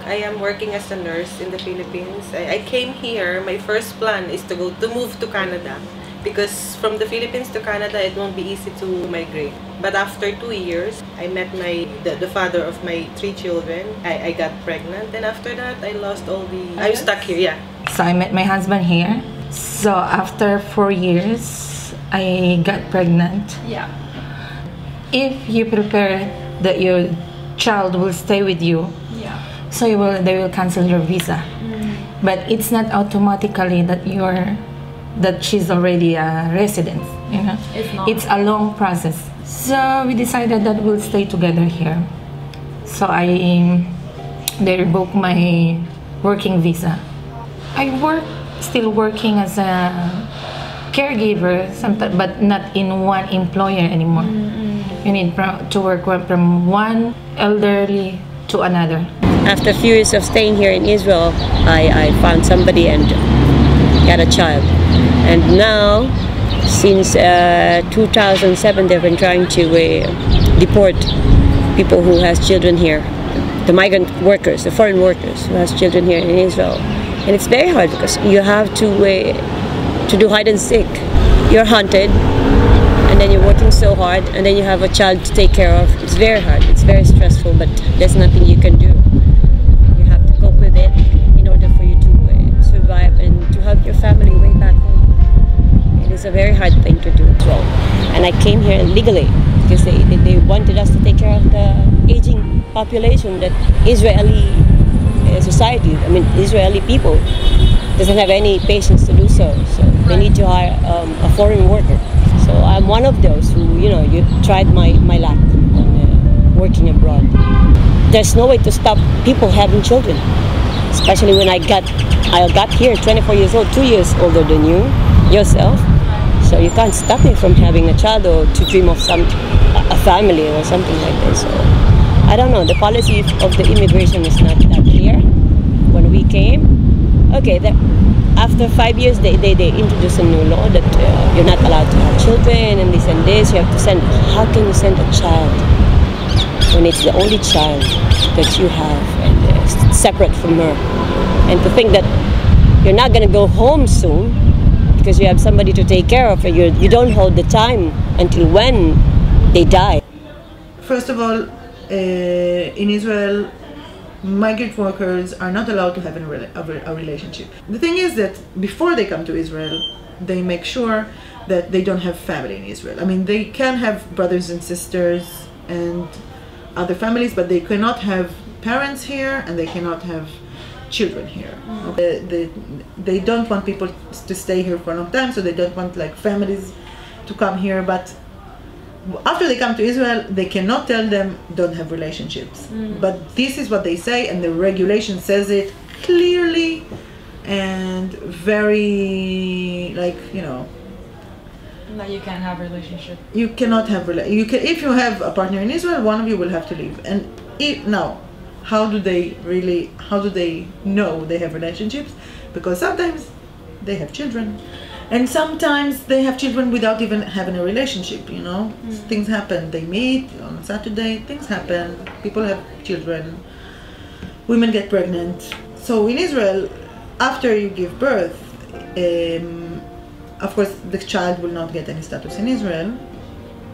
I am working as a nurse in the Philippines. I came here, my first plan is to move to Canada, because from the Philippines to Canada it won't be easy to migrate. But after 2 years, I met the father of my 3 children. I got pregnant, and after that I lost all the... I'm stuck here, yeah. So I met my husband here. So after 4 years, I got pregnant. Yeah. If you prepare that your child will stay with you, so they will cancel your visa. But it's not automatically that she's already a resident, you know. It's not. It's a long process. So we decided that we'll stay together here. So they revoked my working visa. Still working as a caregiver, sometimes, but not in one employer anymore. You need to work from one elderly to another. After a few years of staying here in Israel, I found somebody and got a child. And now, since 2007, they've been trying to deport people who has children here, the migrant workers, the foreign workers who has children here in Israel. And it's very hard because you have to do hide and seek. You're hunted, and then you're working so hard, and then you have a child to take care of. It's very hard. It's very stressful, but there's nothing you can do. You have to cope with it in order for you to survive and to help your family way back home. It is a very hard thing to do as well. And I came here legally because they wanted us to take care of the aging population that Israeli society, I mean Israeli people, doesn't have any patience to do so. So they need to hire a foreign worker. So I'm one of those who, you tried my luck on working abroad. There's no way to stop people having children, especially when I got here 24 years old, 2 years older than yourself. So you can't stop me from having a child or to dream of a family or something like this. So I don't know. The policy of the immigration is not that clear. When we came, okay, after 5 years, they introduced a new law that you're not allowed to have children and this and this. You have to send. How can you send a child when it's the only child that you have and separate from her? And to think that you're not going to go home soon because you have somebody to take care of, you don't hold the time until when they die. First of all, in Israel, migrant workers are not allowed to have a relationship. The thing is that before they come to Israel, they make sure that they don't have family in Israel. I mean, they can have brothers and sisters and other families, but they cannot have parents here and they cannot have children here. They don't want people to stay here for a long time, so they don't want like families to come here. But after they come to Israel, they cannot tell them don't have relationships. But this is what they say, and the regulation says it clearly and very, like, that you can't have a relationship. You cannot have if you have a partner in Israel, one of you will have to leave. And now, how do they know they have relationships? Because sometimes they have children. And sometimes they have children without even having a relationship, Things happen. They meet on Saturday, things happen. People have children. Women get pregnant. So in Israel, after you give birth, of course, the child will not get any status in Israel.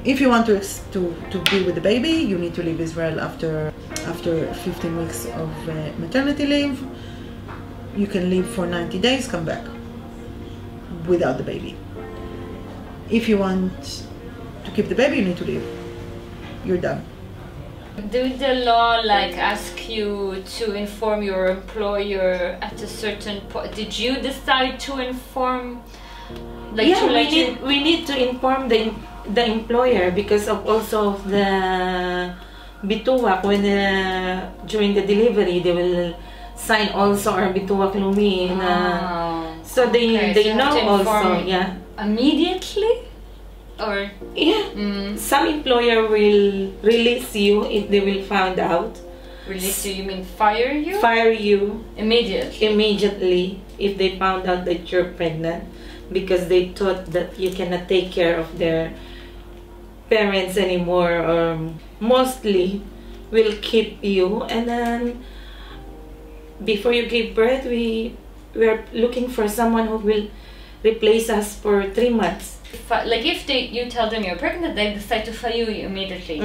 If you want to be with the baby, you need to leave Israel after 15 weeks of maternity leave. You can leave for 90 days, come back without the baby. If you want to keep the baby, you need to leave. You're done. Did the law ask you to inform your employer at a certain point? Did you decide to inform? We need to inform the employer because of also the bituak. When during the delivery, they will sign also our bituak lumi. So they know also, yeah. Immediately? Or? Yeah. Some employer will release you if they will find out. Release you, you mean fire you? Fire you. Immediately? Immediately if they found out that you're pregnant, because they thought that you cannot take care of their parents anymore, or mostly will keep you, and then before you give birth, we're looking for someone who will replace us for 3 months. If you tell them you're pregnant, they decide to fire you immediately.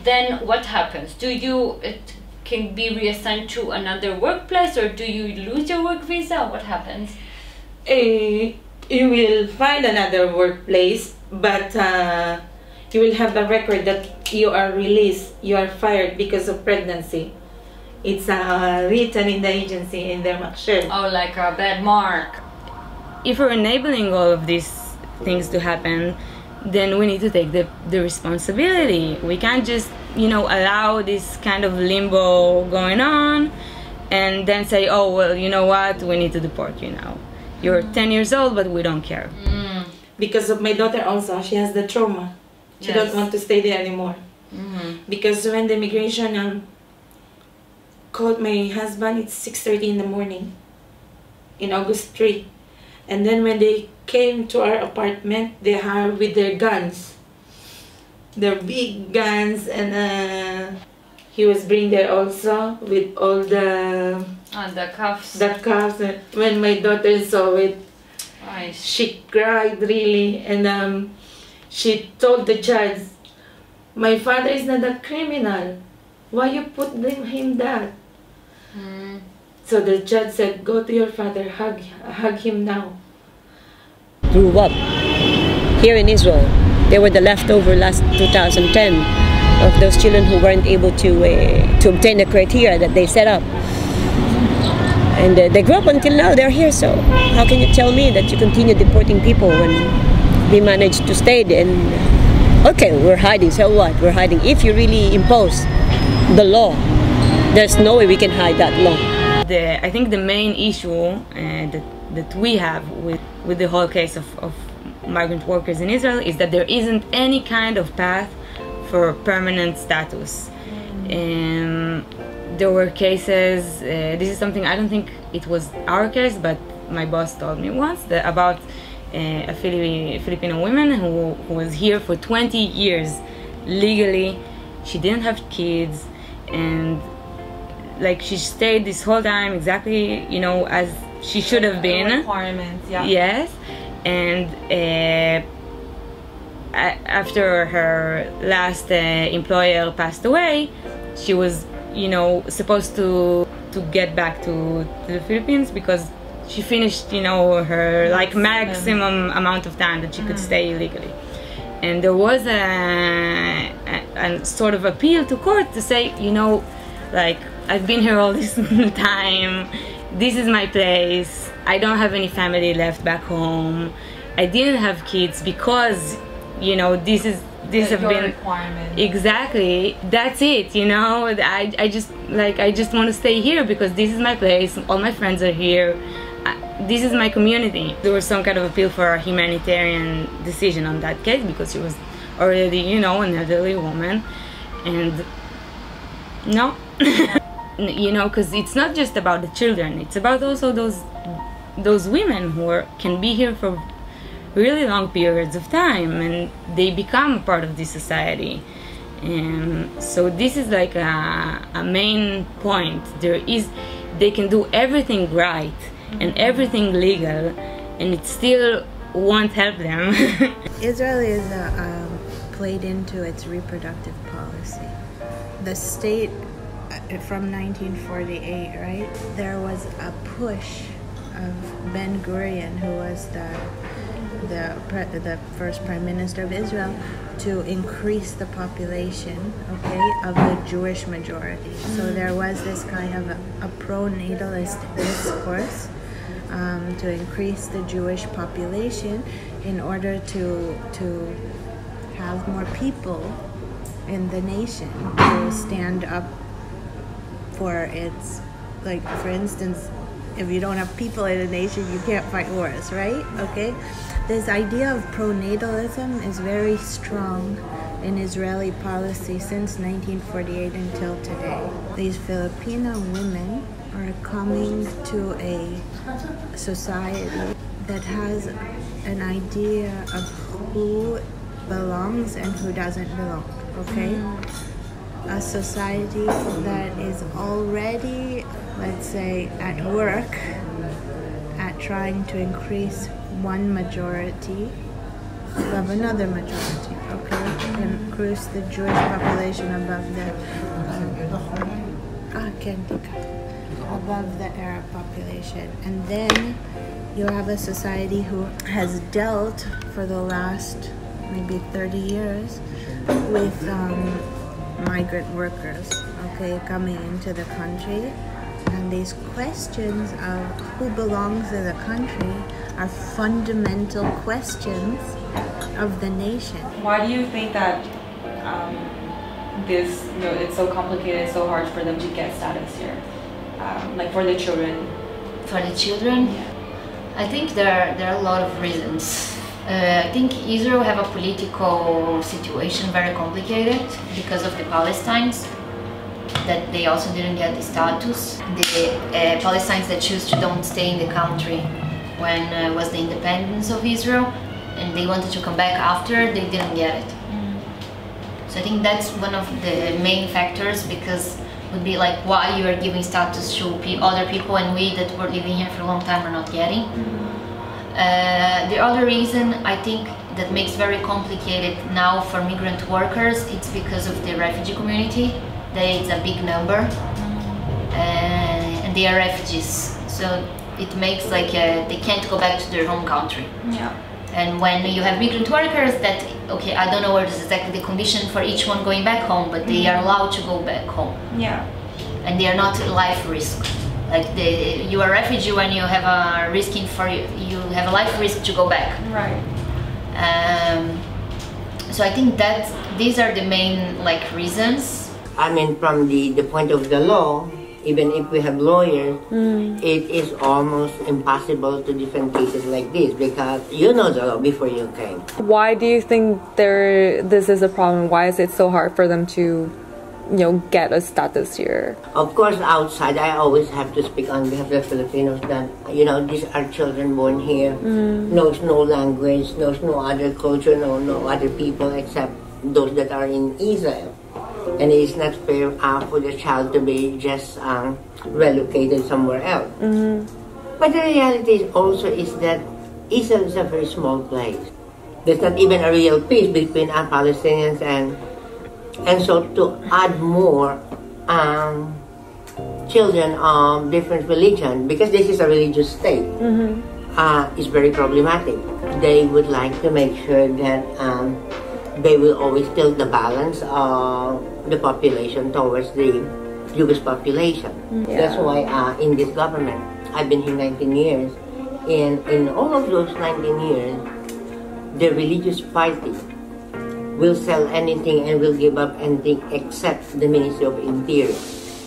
Then what happens? It can be reassigned to another workplace, or do you lose your work visa? What happens? You will find another workplace, but you will have a record that you are released, you are fired because of pregnancy. It's written in the agency, in their makshir. Oh, like a bad mark. If we're enabling all of these things to happen, then we need to take the responsibility. We can't just, allow this kind of limbo going on and then say, oh, well, you know what, we need to deport you now. You're 10 years old, but we don't care. Because of my daughter also, she has the trauma. She don't want to stay there anymore. Because when the immigration called my husband, it's 6:30 in the morning in August 3. And then when they came to our apartment, they are with their guns. Their big guns, and he was bring there also with all the cuffs. The cuffs. And when my daughter saw it, Nice. she cried really, and she told the judge, "My father is not a criminal. Why you put him that?" So the judge said, "Go to your father, hug him now." Grew up here in Israel. They were the leftover last 2010 of those children who weren't able to obtain the criteria that they set up. And they grew up until now, they're here, so how can you tell me that you continue deporting people when we managed to stay? And okay, we're hiding, so what? We're hiding. If you really impose the law, there's no way we can hide that law. I think the main issue that we have with the whole case of migrant workers in Israel is that there isn't any kind of path for permanent status. There were cases, this is something, I don't think it was our case, but my boss told me once about a Filipino woman who was here for 20 years legally. She didn't have kids, and she stayed this whole time exactly, as she should have been. Requirements, yeah. Yes, and after her last employer passed away, she was, supposed to get back to the Philippines because she finished, her maximum amount of time that she could stay illegally. And there was a sort of appeal to court to say, I've been here all this time. This is my place. I don't have any family left back home. I didn't have kids because, this have been requirement. Exactly. That's it. I just want to stay here because this is my place. All my friends are here. This is my community. There was some kind of appeal for a humanitarian decision on that case because she was already, an elderly woman, and no. Because it's not just about the children, it's about also those women who can be here for really long periods of time, and they become a part of this society. So this is a main point. They can do everything right and everything legal, and it still won't help them. Israel is played into its reproductive policy. The state, from 1948, right? There was a push of Ben Gurion, who was the first prime minister of Israel, to increase the population, of the Jewish majority. So there was this kind of a pro-natalist discourse to increase the Jewish population in order to have more people in the nation to stand up for its, for instance, if you don't have people in a nation, you can't fight wars, right? This idea of pronatalism is very strong in Israeli policy since 1948 until today. These Filipino women are coming to a society that has an idea of who belongs and who doesn't belong, okay? A society that is already, let's say, at work at trying to increase one majority above another majority, okay? Increase the Jewish population above the above the Arab population. And then you have a society who has dealt for the last maybe 30 years with migrant workers, okay, coming into the country. And these questions of who belongs in the country are fundamental questions of the nation. Why do you think that this, it's so complicated, so hard for them to get status here, like for the children? For the children, I think there are a lot of reasons. I think Israel have a political situation very complicated because of the Palestinians, that they also didn't get the status. The Palestinians that choose to don't stay in the country when was the independence of Israel, and they wanted to come back after, they didn't get it. So I think that's one of the main factors, because it would be like, why you are giving status to other people and we that were living here for a long time are not getting. The other reason I think that makes very complicated now for migrant workers, it's because of the refugee community. That it's a big number, and they are refugees, so it makes like they can't go back to their home country. Yeah. And when you have migrant workers that, okay, I don't know what is exactly the condition for each one going back home, but they are allowed to go back home. Yeah. And they are not life risk. Like you are a refugee when you have a risking for you have a life risk to go back. Right. So I think that these are the main like reasons. I mean, from the point of the law, even if we have lawyers, it is almost impossible to defend cases like this, because you know the law before you came. Why do you think this is a problem? Why is it so hard for them to, get a status here? Of course, outside, I always have to speak on behalf of the Filipinos that, these are children born here, knows no language, knows no other culture, no other people except those that are in Israel. And it is not fair for the child to be just relocated somewhere else. But the reality also is that Israel is a very small place. There's not even a real peace between Palestinians and so to add more children of different religion, because this is a religious state, is very problematic. They would like to make sure that they will always tilt the balance of the population towards the Jewish population. That's why in this government, I've been here 19 years, and in all of those 19 years, the religious party will sell anything and will give up anything except the Ministry of Interior,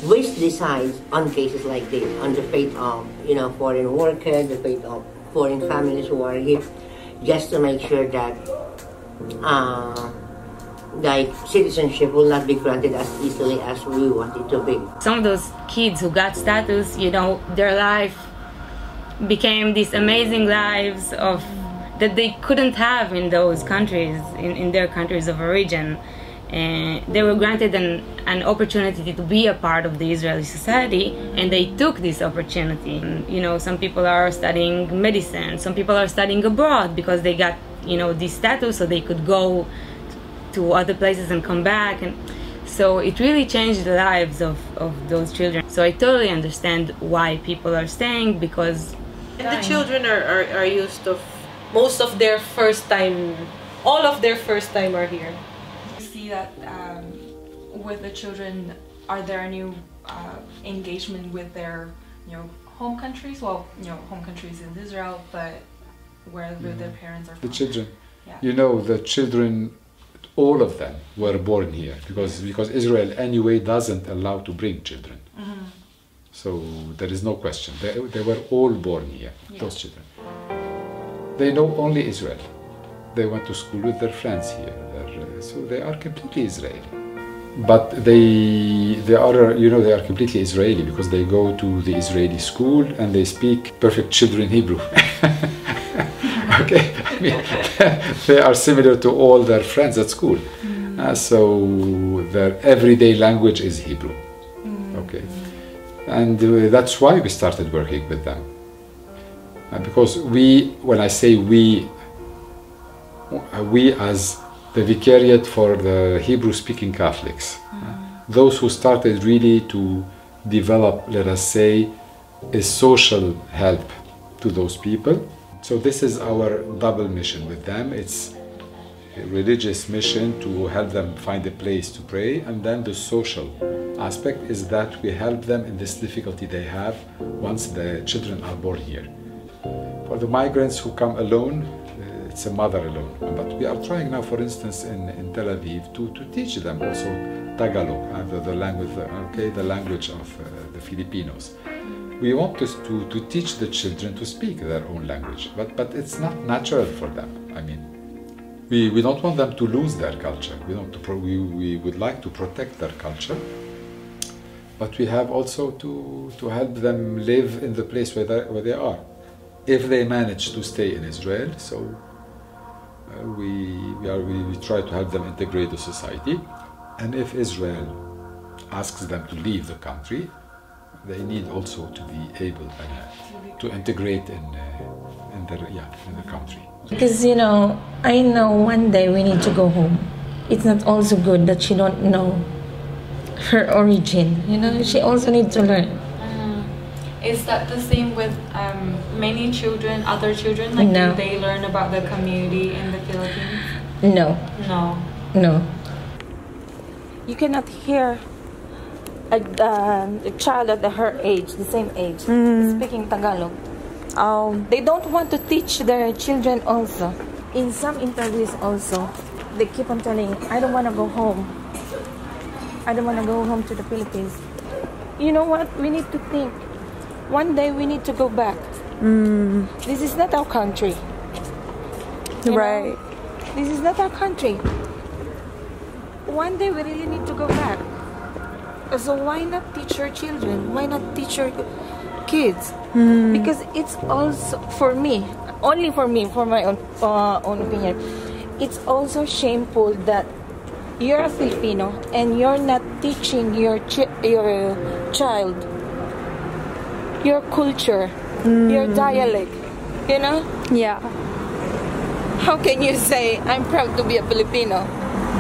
which decides on cases like this, on the fate of foreign workers, the fate of foreign families who are here, just to make sure that like citizenship will not be granted as easily as we want it to be. Some of those kids who got status, their life became these amazing lives of that they couldn't have in those countries, in their countries of origin. And they were granted an opportunity to be a part of the Israeli society, and they took this opportunity. And, some people are studying medicine, some people are studying abroad because they got this status, so they could go to other places and come back. And so it really changed the lives of those children. So I totally understand why people are staying, because the children are used to most of their first time, all of their first time are here. You see that with the children, are there any engagement with their home countries? Well, home countries in Israel, but where their parents are from. The children. Yeah. The children, all of them were born here, because Israel anyway doesn't allow to bring children. So there is no question. They were all born here, those children. They know only Israel. They went to school with their friends here, so they are completely Israeli. But they are completely Israeli because they go to the Israeli school and they speak perfect children Hebrew. Okay, I mean, they are similar to all their friends at school. So their everyday language is Hebrew. Okay, and that's why we started working with them. Because when I say we as the vicariate for the Hebrew-speaking Catholics, those who started really to develop, let us say, a social help to those people. So this is our double mission with them. It's a religious mission to help them find a place to pray, and then the social aspect is that we help them in this difficulty they have once the children are born here. For the migrants who come alone, it's a mother alone. But we are trying now, for instance, in Tel Aviv, to teach them also Tagalog, the language of the Filipinos. We want to teach the children to speak their own language, but it's not natural for them. I mean, we don't want them to lose their culture. We would like to protect their culture, but we have also to help them live in the place where they are. If they manage to stay in Israel, so we try to help them integrate the society. And if Israel asks them to leave the country, they need also to be able to integrate in the country. Because I know one day we need to go home. It's not also good that she don't know her origin. She also needs to learn. Is that the same with many children, other children? Like, no. Do they learn about the community in the Philippines? No. No. No. You cannot hear a child at her age, the same age, speaking Tagalog. They don't want to teach their children also. In some interviews also, they keep on telling, I don't want to go home. I don't want to go home to the Philippines. You know what? We need to think. One day we need to go back. This is not our country. Right. This is not our country. One day we really need to go back. So why not teach your children? Why not teach your kids? Because it's also, for me, only for me, for my own opinion, it's also shameful that you're a Filipino and you're not teaching your child your culture, your dialect, Yeah. How can you say, I'm proud to be a Filipino,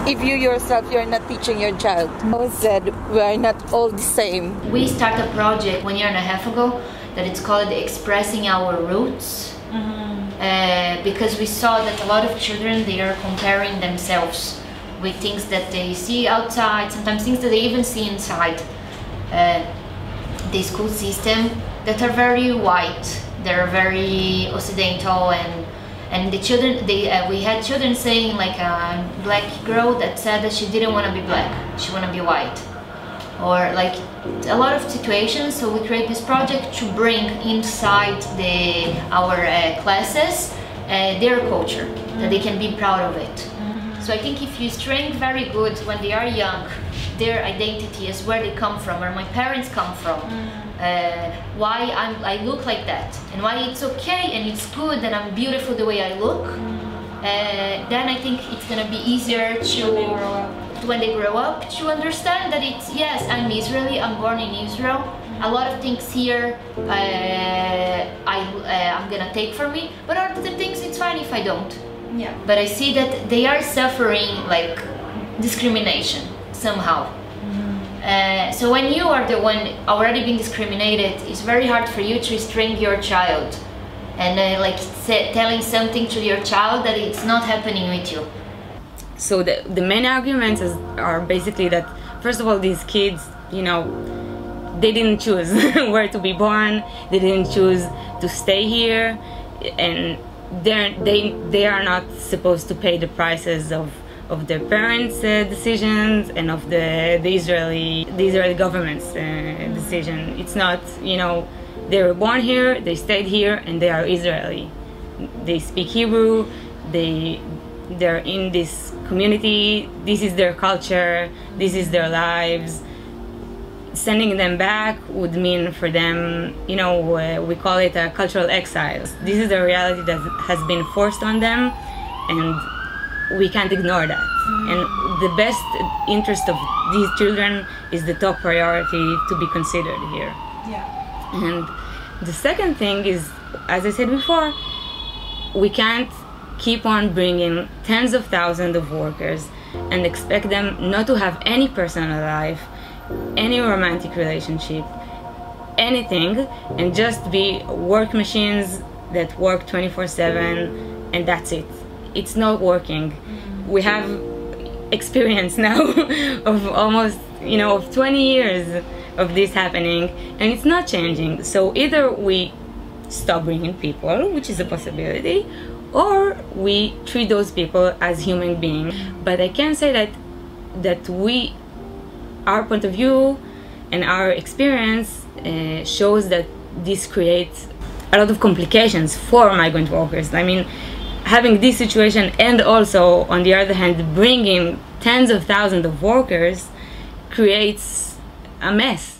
if you yourself, you're not teaching your child? I said, we are not all the same. We started a project 1.5 years ago that it's called Expressing Our Roots. Because we saw that a lot of children, they are comparing themselves with things that they see outside, sometimes things that they even see inside the school system, that are very white, they're very Occidental, and the children, we had children saying, like a black girl that said that she didn't want to be black, she want to be white, or like a lot of situations. So we create this project to bring inside our classes their culture, that they can be proud of it. So I think if you train very good when they are young, their identity is where they come from, where my parents come from, why I look like that, and why it's okay and it's good and I'm beautiful the way I look, then I think it's gonna be easier when they grow up to understand that it's, yes, I'm Israeli, I'm born in Israel, a lot of things here I'm gonna take from me, but other things it's fine if I don't. Yeah. But I see that they are suffering like discrimination somehow. So when you are the one already being discriminated, it's very hard for you to restrain your child and telling something to your child that it's not happening with you. So the main arguments are basically that, first of all, these kids, they didn't choose where to be born, they didn't choose to stay here, and they are not supposed to pay the prices of their parents' decisions and of the Israeli government's decision. It's not, they were born here, they stayed here, and they are Israeli. They speak Hebrew, they're in this community, this is their culture, this is their lives. sending them back would mean for them, you know, we call it a cultural exile. This is a reality that has been forced on them, and we can't ignore that. And the best interest of these children is the top priority to be considered here. Yeah. And the second thing is, as I said before, we can't keep on bringing tens of thousands of workers and expect them not to have any personal life, any romantic relationship, anything, and just be work machines that work 24/7, and that's it. It's not working. We have experience now of almost, you know, of 20 years of this happening, and it's not changing. So either we stop bringing people, which is a possibility, or we treat those people as human beings. But I can say that our point of view and our experience shows that this creates a lot of complications for migrant workers. I mean, having this situation and also, on the other hand, bringing tens of thousands of workers creates a mess.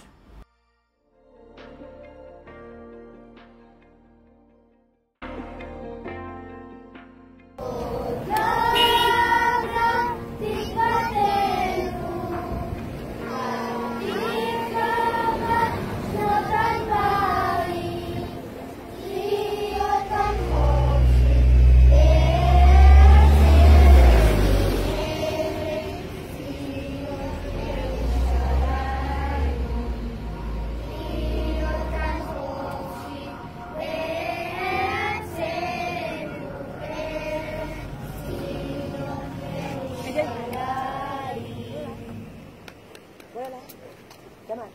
Come on.